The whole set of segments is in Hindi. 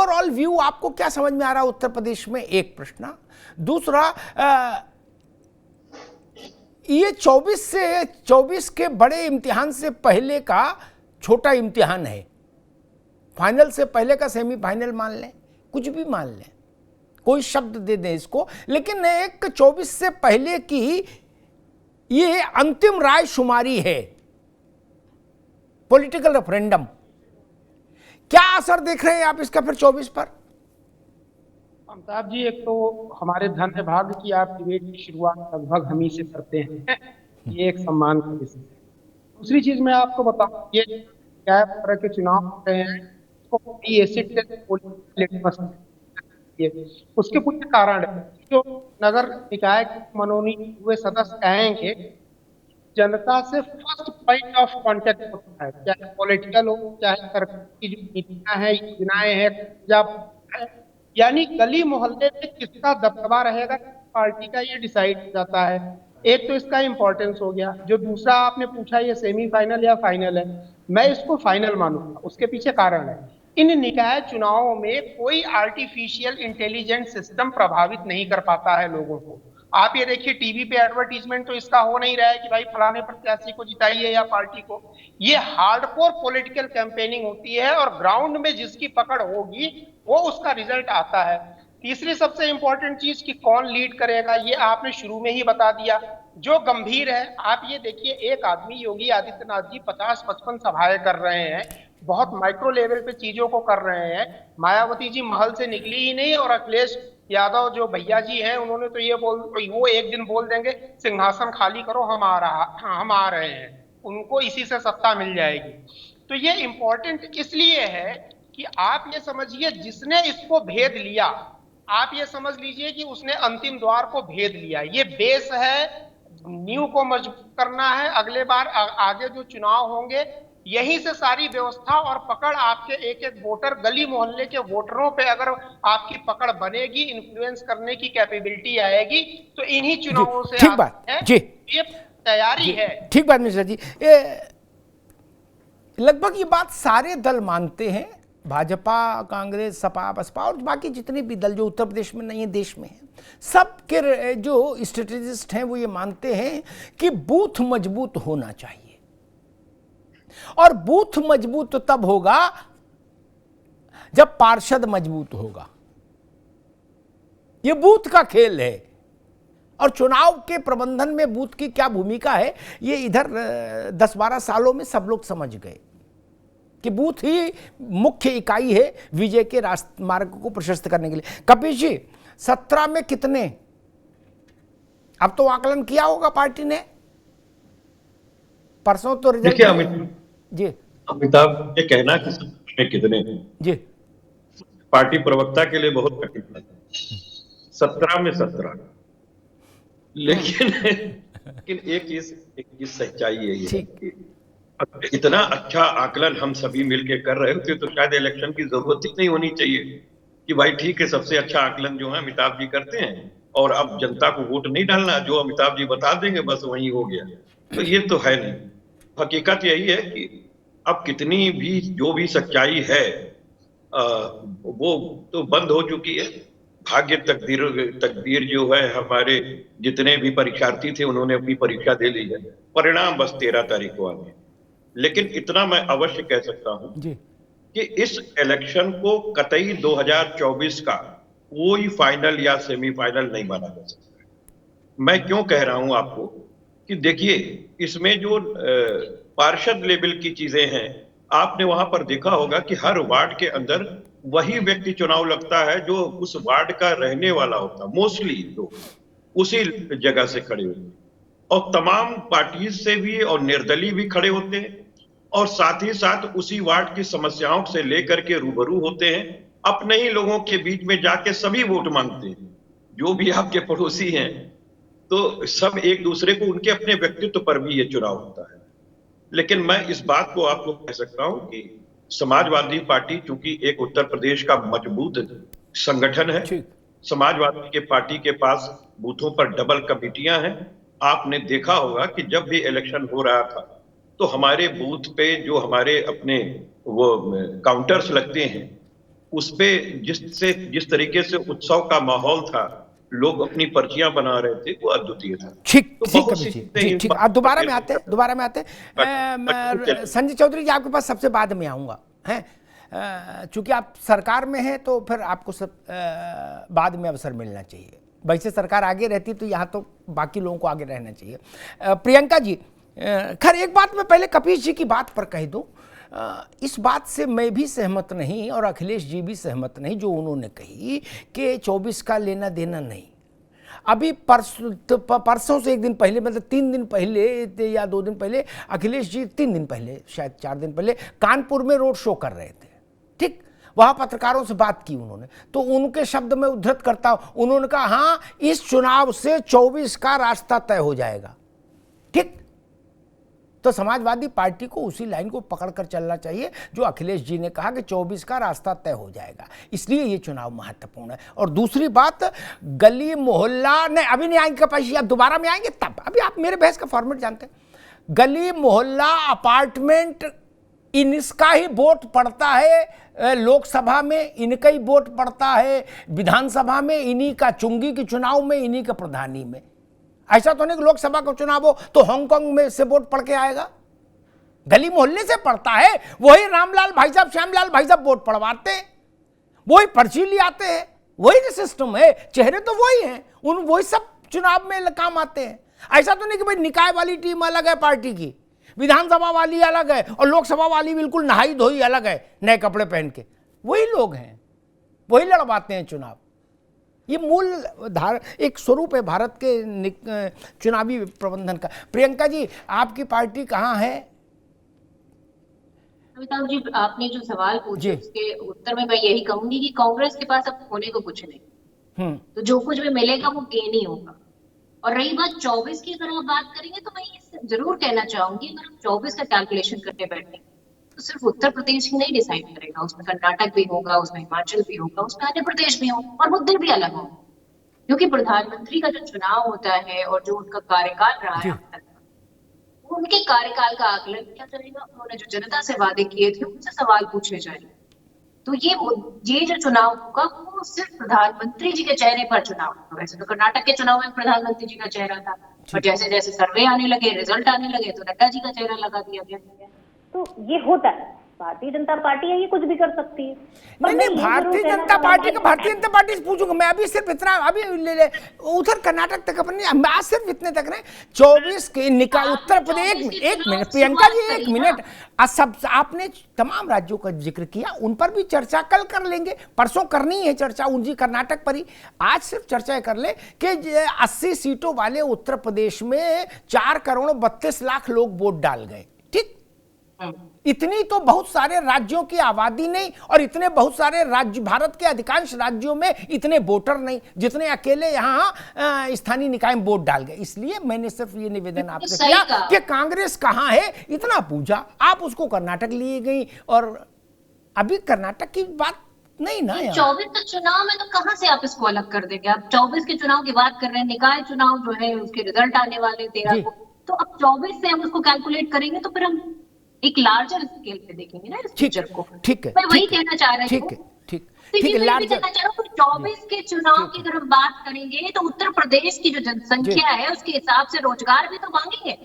ओवरऑल व्यू आपको क्या समझ में आ रहा है उत्तर प्रदेश में, एक प्रश्न। दूसरा, ये 24 के बड़े इम्तिहान से पहले का छोटा इम्तिहान है। फाइनल से पहले का सेमीफाइनल मान लें, कुछ भी मान लें, कोई शब्द दे दें इसको, लेकिन एक 24 से पहले की ये अंतिम राय शुमारी है, पॉलिटिकल रेफरेंडम। क्या असर देख रहे हैं आप इसका फिर 24 पर? अमिताभ जी, एक तो हमारे धन्य भाग्य की आप डिबेट की शुरुआत लगभग हम ही से करते हैं, ये एक सम्मान का विषय है। दूसरी चीज मैं आपको बताऊं, ये क्या तरह के चुनाव हो रहे हैं, उसको एसिड उसके कुछ कारण है। जो नगर निकाय के मनोनीत हुए सदस्य आएंगे, जनता से फर्स्ट पॉइंट ऑफ कांटेक्ट होता है, चाहे पॉलिटिकल हो, चाहे सरकार की जो नीतियां हैं, योजनाएं हैं, यानी गली मोहल्ले में किसका दबदबा रहेगा पार्टी का, ये डिसाइड हो जाता है। एक तो इसका इंपॉर्टेंस हो गया। जो दूसरा आपने पूछा ये सेमीफाइनल या फाइनल है, मैं इसको फाइनल मानूंगा। उसके पीछे कारण है, इन निकाय चुनावों में कोई आर्टिफिशियल इंटेलिजेंट सिस्टम प्रभावित नहीं कर पाता है लोगों को। आप ये देखिए, टीवी पे एडवर्टीजमेंट तो इसका हो नहीं रहा है कि भाई फलाने प्रत्याशी को जिताइए या पार्टी को। ये हार्डकोर पॉलिटिकल कैंपेनिंग होती है और ग्राउंड में जिसकी पकड़ होगी वो उसका रिजल्ट आता है। तीसरी सबसे इंपॉर्टेंट चीज कि कौन लीड करेगा, ये आपने शुरू में ही बता दिया। जो गंभीर है, आप ये देखिए, एक आदमी योगी आदित्यनाथ जी 50-55 सभाएं कर रहे हैं, बहुत माइक्रो लेवल पे चीजों को कर रहे हैं। मायावती जी महल से निकली ही नहीं, और अखिलेश यादव जो भैया जी हैं, उन्होंने तो वो एक दिन बोल देंगे सिंहासन खाली करो, हम आ रहे हैं, उनको इसी से सत्ता मिल जाएगी। तो ये इंपॉर्टेंट इसलिए है कि आप ये समझिए, जिसने इसको भेद लिया, आप ये समझ लीजिए कि उसने अंतिम द्वार को भेद लिया। ये बेस है, नींव को मजबूत करना है। अगले बार आगे जो चुनाव होंगे, यहीं से सारी व्यवस्था और पकड़ आपके एक एक वोटर, गली मोहल्ले के वोटरों पे अगर आपकी पकड़ बनेगी, इन्फ्लुएंस करने की कैपेबिलिटी आएगी, तो इन्हीं चुनावों से ठीक बात है। जी, ये तैयारी है। ठीक बात मिश्रा जी। लगभग ये बात सारे दल मानते हैं, भाजपा, कांग्रेस, सपा, बसपा और बाकी जितने भी दल जो उत्तर प्रदेश में नहीं है, देश में हैं, सब के जो स्ट्रेटेजिस्ट हैं वो ये मानते हैं कि बूथ मजबूत होना चाहिए। और बूथ मजबूत तब होगा जब पार्षद मजबूत होगा। ये बूथ का खेल है, और चुनाव के प्रबंधन में बूथ की क्या भूमिका है, ये इधर 10-12 सालों में सब लोग समझ गए कि बूथ ही मुख्य इकाई है विजय के मार्ग को प्रशस्त करने के लिए। कपिल जी, 17 में कितने, अब तो आकलन किया होगा पार्टी ने, परसों तो रिजल्ट जी। अमिताभ, ये कहना कि 17 में कितने जी, पार्टी प्रवक्ता के लिए बहुत कठिन है। 17 में 17, लेकिन एक चीज सच्चाई है ये, इतना अच्छा आकलन हम सभी मिलके कर रहे होते तो शायद इलेक्शन की जरूरत ही नहीं होनी चाहिए कि भाई ठीक है, सबसे अच्छा आकलन जो है अमिताभ जी करते हैं और अब जनता को वोट नहीं डालना, जो अमिताभ जी बता देंगे बस वही हो गया। तो ये तो है नहीं। हकीकत यही है कि अब कितनी भी जो भी सच्चाई है वो तो बंद हो चुकी है। भाग्य तकदीर जो है, हमारे जितने भी परीक्षार्थी थे उन्होंने अपनी परीक्षा दे ली है, परिणाम बस 13 तारीख को आने। लेकिन इतना मैं अवश्य कह सकता हूं कि इस इलेक्शन को कतई 2024 का कोई फाइनल या सेमीफाइनल नहीं माना जा सकता। मैं क्यों कह रहा हूं आपको कि देखिए, इसमें जो पार्षद लेवल की चीजें हैं, आपने वहां पर देखा होगा कि हर वार्ड के अंदर वही व्यक्ति चुनाव लगता है जो उस वार्ड का रहने वाला होता, मोस्टली लोग उसी जगह से खड़े होते हैं, और तमाम पार्टी से भी और निर्दलीय भी खड़े होते हैं, और साथ ही साथ उसी वार्ड की समस्याओं से लेकर के रूबरू होते हैं। अपने ही लोगों के बीच में जाके सभी वोट मांगते हैं, जो भी आपके पड़ोसी हैं, तो सब एक दूसरे को, उनके अपने व्यक्तित्व पर भी ये चुनाव होता है। लेकिन मैं इस बात को आपको कह सकता हूं कि समाजवादी पार्टी चूंकि एक उत्तर प्रदेश का मजबूत संगठन है, समाजवादी के पार्टी के पास बूथों पर डबल कमेटियां हैं। आपने देखा होगा कि जब भी इलेक्शन हो रहा था तो हमारे बूथ पे जो हमारे अपने वो काउंटर्स लगते हैं, उस पे जिस तरीके से उत्सव का माहौल था, लोग अपनी पर्चियां बना रहे थे, वो अद्वितीय था। ठीक तो ठीक बहुत कवि सी जी, चीजें ठीक इस ठीक। बात आप दोबारा को में आते हैं संजय चौधरी जी, आपके पास सबसे बाद में आऊँगा हैं, चूंकि आप सरकार में हैं तो फिर आपको सब बाद में अवसर मिलना चाहिए। वैसे सरकार आगे रहती तो यहाँ तो बाकी लोगों को आगे रहना चाहिए। प्रियंका जी, खैर एक बात मैं पहले कपीश जी की बात पर कह दूँ, इस बात से मैं भी सहमत नहीं और अखिलेश जी भी सहमत नहीं जो उन्होंने कही कि 24 का लेना देना नहीं। अभी परसों से एक दिन पहले, मतलब 3 दिन पहले या 2 दिन पहले, अखिलेश जी 3 दिन पहले, शायद 4 दिन पहले कानपुर में रोड शो कर रहे थे। ठीक, वहां पत्रकारों से बात की उन्होंने, तो उनके शब्द में उद्धृत करता हूं, उन्होंने कहा हाँ इस चुनाव से 24 का रास्ता तय हो जाएगा। ठीक, तो समाजवादी पार्टी को उसी लाइन को पकड़कर चलना चाहिए जो अखिलेश जी ने कहा कि 24 का रास्ता तय हो जाएगा, इसलिए ये चुनाव महत्वपूर्ण है। और दूसरी बात, गली मोहल्ला नहीं, अभी नहीं आएंगे कपाशी, आप दोबारा में आएंगे तब, अभी आप मेरे बहस का फॉर्मेट जानते हैं। गली मोहल्ला अपार्टमेंट, इनका ही वोट पड़ता है लोकसभा में, इनका ही वोट पड़ता है विधानसभा में, इन्हीं का चुंगी के चुनाव में, इन्हीं का प्रधानी में। ऐसा तो नहीं कि लोकसभा का चुनाव हो तो हांगकांग में से वोट पड़ के आएगा, गली मोहल्ले से पड़ता है। वही रामलाल भाई साहब, श्यामलाल भाई साहब वोट पड़वाते हैं, वही पर्ची ले आते हैं, वही सिस्टम है, चेहरे तो वही हैं, उन वही सब चुनाव में काम आते हैं। ऐसा तो नहीं कि भाई निकाय वाली टीम अलग है पार्टी की, विधानसभा वाली अलग है और लोकसभा वाली बिल्कुल नहाई धोई अलग है, नए कपड़े पहन के। वही लोग हैं, वही लड़वाते हैं चुनाव। ये मूल एक स्वरूप है भारत के चुनावी प्रबंधन का। प्रियंका जी, आपकी पार्टी कहाँ है? अमिताभ जी, आपने जो सवाल पूछे उसके उत्तर में मैं यही कहूंगी कि कांग्रेस के पास अब होने को कुछ नहीं, तो जो कुछ भी मिलेगा वो गेन ही होगा। और रही बात 24 की, अगर आप बात करेंगे तो मैं ये जरूर कहना चाहूंगी, अगर हम 24 का कैलकुलेशन करने बैठे तो सिर्फ उत्तर प्रदेश ही नहीं डिसाइड करेगा, उसमें कर्नाटक भी होगा, उसमें हिमाचल भी होगा, उसमें आंध्र प्रदेश भी होगा और मुद्दे भी अलग होंगे। क्योंकि प्रधानमंत्री का जो चुनाव होता है और जो उनका कार्यकाल रहा है अब तक, उनके कार्यकाल का आकलन किया जाएगा, उन्होंने जो जनता से वादे किए थे उनसे सवाल पूछे जाएंगे। तो ये जो चुनाव होगा वो सिर्फ प्रधानमंत्री जी के चेहरे पर चुनाव होगा। वैसे तो कर्नाटक के चुनाव में प्रधानमंत्री जी का चेहरा था, और जैसे जैसे सर्वे आने लगे, रिजल्ट आने लगे, तो नड्डा जी का चेहरा लगा दिया गया। तो ये होता है, भारतीय जनता पार्टी है, ये कुछ भी कर सकती है। नहीं, भारतीय जनता पार्टी का, भारतीय जनता पार्टी से पूछूंगा मैं अभी, सिर्फ इतना अभी ले उधर कर्नाटक तक अपने, आज सिर्फ इतने तक रहे 24 के निकाय उत्तर प्रदेश। एक मिनट प्रियंका जी, 1 मिनट, सब आपने तमाम राज्यों का जिक्र किया, उन पर भी चर्चा कल कर लेंगे, परसों करनी है चर्चा उनकी कर्नाटक पर ही। आज सिर्फ चर्चा कर ले कि 80 सीटों वाले उत्तर प्रदेश में 4 करोड़ 32 लाख लोग वोट डाल गए। ठीक, इतनी तो बहुत सारे राज्यों की आबादी नहीं, और इतने बहुत सारे राज्य, भारत के अधिकांश राज्यों में इतने वोटर नहीं जितने अकेले यहाँ स्थानीय निकाय में वोट डाल गए। इसलिए मैंने सिर्फ ये निवेदन आपसे किया कि कांग्रेस कहाँ है, इतना पूछा, आप उसको कर्नाटक लिए गई, और अभी कर्नाटक की बात नहीं ना यार। 24 का चुनाव में तो कहाँ से आप इसको अलग कर देंगे? आप 24 के चुनाव की बात कर रहे हैं, निकाय चुनाव जो है उसके रिजल्ट आने वाले 13 को, तो अब 24 से हम उसको कैलकुलेट करेंगे तो फिर हम एक लार्जर स्केल पे देखेंगे ना इस पिक्चर को। ठीक है, मैं वही कहना चाह रही हूँ। ठीक है, लार्जर 24 के चुनाव की अगर हम बात करेंगे तो उत्तर प्रदेश की जो जनसंख्या है उसके हिसाब से रोजगार भी तो मांगेंगे,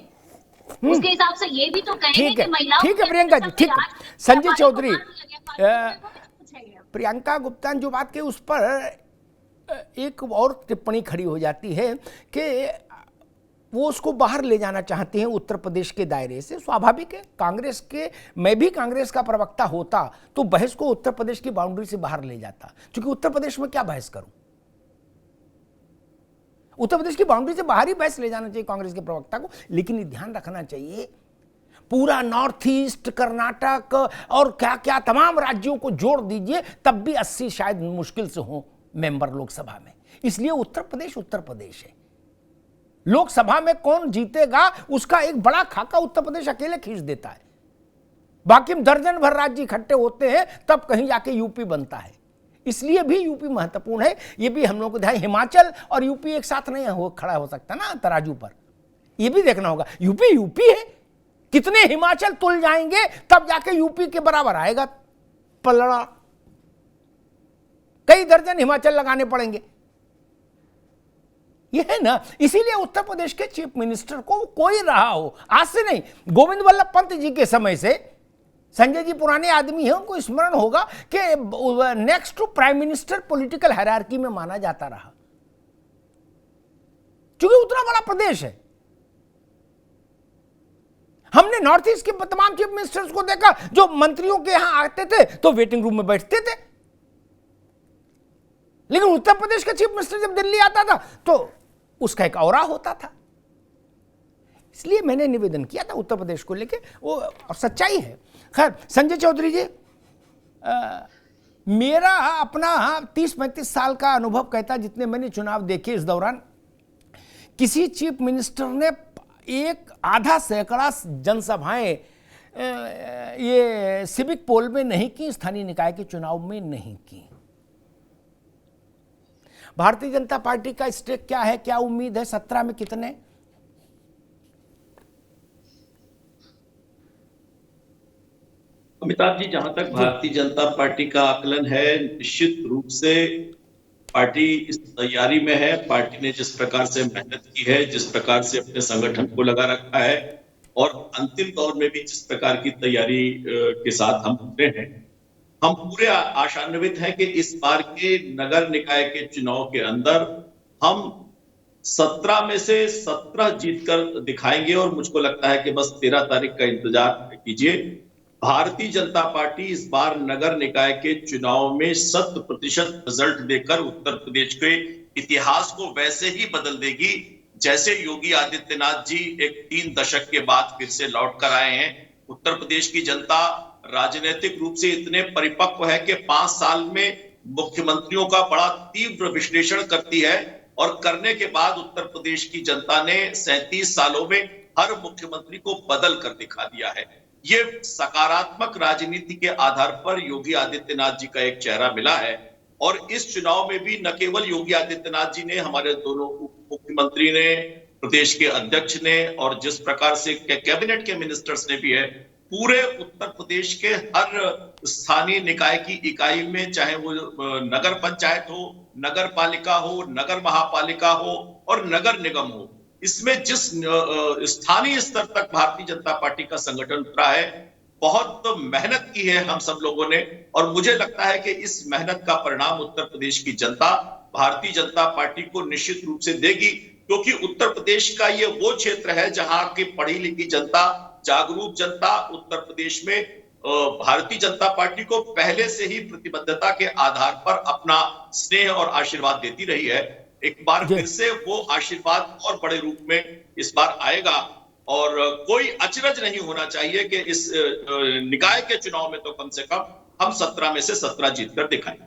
उसके हिसाब से ये भी तो कहेंगे कि महिलाओं। ठीक है प्रियंका जी, ठीक है। संजय चौधरी, प्रियंका गुप्ता ने जो बात की उस पर एक और टिप्पणी खड़ी हो जाती है कि वो उसको बाहर ले जाना चाहते हैं उत्तर प्रदेश के दायरे से। स्वाभाविक है, कांग्रेस के, मैं भी कांग्रेस का प्रवक्ता होता तो बहस को उत्तर प्रदेश की बाउंड्री से बाहर ले जाता, क्योंकि उत्तर प्रदेश में क्या बहस करूं, उत्तर प्रदेश की बाउंड्री से बाहर ही बहस ले जाना चाहिए कांग्रेस के प्रवक्ता को। लेकिन ध्यान रखना चाहिए, पूरा नॉर्थ ईस्ट, कर्नाटक और क्या क्या तमाम राज्यों को जोड़ दीजिए तब भी 80 शायद मुश्किल से हो मेंबर लोकसभा में। इसलिए उत्तर प्रदेश है। लोकसभा में कौन जीतेगा उसका एक बड़ा खाका उत्तर प्रदेश अकेले खींच देता है, बाकी दर्जन भर राज्य इकट्ठे होते हैं तब कहीं जाके यूपी बनता है। इसलिए भी यूपी महत्वपूर्ण है, ये भी हम लोगों को ध्यान। हिमाचल और यूपी एक साथ नहीं खड़ा हो सकता ना तराजू पर, ये भी देखना होगा। यूपी है, कितने हिमाचल तुल जाएंगे तब जाके यूपी के बराबर आएगा पलड़ा। कई दर्जन हिमाचल लगाने पड़ेंगे। ये है ना, इसीलिए उत्तर प्रदेश के चीफ मिनिस्टर को कोई रहा हो, आज से नहीं, गोविंद वल्लभ पंत जी के समय से, संजय जी पुराने आदमी हैं, उनको स्मरण होगा कि next to prime minister political hierarchy में माना जाता रहा, क्योंकि उतना बड़ा प्रदेश है। हमने नॉर्थ ईस्ट के तमाम चीफ मिनिस्टर्स को देखा जो मंत्रियों के यहां आते थे तो वेटिंग रूम में बैठते थे, लेकिन उत्तर प्रदेश का चीफ मिनिस्टर जब दिल्ली आता था तो उसका एक औरा होता था। इसलिए मैंने निवेदन किया था उत्तर प्रदेश को लेके, वो और सच्चाई है। खैर संजय चौधरी जी, मेरा अपना 30-35 साल का अनुभव कहता, जितने मैंने चुनाव देखे इस दौरान, किसी चीफ मिनिस्टर ने एक आधा सैकड़ा जनसभाएं ये सिविक पोल में नहीं की, स्थानीय निकाय के चुनाव में नहीं की। भारतीय जनता पार्टी का स्टेक क्या है, क्या उम्मीद है, 17 में कितने? अमिताभ जी, जहां तक भारतीय जनता पार्टी का आकलन है, निश्चित रूप से पार्टी इस तैयारी में है। पार्टी ने जिस प्रकार से मेहनत की है, जिस प्रकार से अपने संगठन को लगा रखा है, और अंतिम दौर में भी जिस प्रकार की तैयारी के साथ हम उतरे हैं, हम पूरे आशान्वित हैं कि इस बार के नगर निकाय के चुनाव के अंदर हम 17 में से 17 जीतकर दिखाएंगे। और मुझको लगता है कि बस 13 तारीख का इंतजार कीजिए। भारतीय जनता पार्टी इस बार नगर निकाय के चुनाव में 100% रिजल्ट देकर उत्तर प्रदेश के इतिहास को वैसे ही बदल देगी जैसे योगी आदित्यनाथ जी एक 3 दशक के बाद फिर से लौट कर आए हैं। उत्तर प्रदेश की जनता राजनीतिक रूप से इतने परिपक्व है कि 5 साल में मुख्यमंत्रियों का बड़ा तीव्र विश्लेषण करती है, और करने के बाद उत्तर प्रदेश की जनता ने 37 सालों में हर मुख्यमंत्री को बदल कर दिखा दिया है। ये सकारात्मक राजनीति के आधार पर योगी आदित्यनाथ जी का एक चेहरा मिला है। और इस चुनाव में भी न केवल योगी आदित्यनाथ जी ने, हमारे दोनों मुख्यमंत्री ने, प्रदेश के अध्यक्ष ने, और जिस प्रकार से कैबिनेट के मिनिस्टर्स ने भी है, पूरे उत्तर प्रदेश के हर स्थानीय निकाय की इकाई में, चाहे वो नगर पंचायत हो, नगर पालिका हो, नगर महापालिका हो और नगर निगम हो, इसमें जिस स्थानीय स्तर तक भारतीय जनता पार्टी का संगठन उतरा है, बहुत मेहनत की है हम सब लोगों ने। और मुझे लगता है कि इस मेहनत का परिणाम उत्तर प्रदेश की जनता भारतीय जनता पार्टी को निश्चित रूप से देगी, क्योंकि उत्तर प्रदेश का ये वो क्षेत्र है जहां की पढ़ी लिखी जनता, जागरूक जनता उत्तर प्रदेश में भारतीय जनता पार्टी को पहले से ही प्रतिबद्धता के आधार पर अपना स्नेह और आशीर्वाद देती रही है। एक बार फिर से वो आशीर्वाद और बड़े रूप में इस बार आएगा, और कोई अचरज नहीं होना चाहिए कि इस निकाय के चुनाव में तो कम से कम हम 17 में से 17 जीतकर दिखाएं।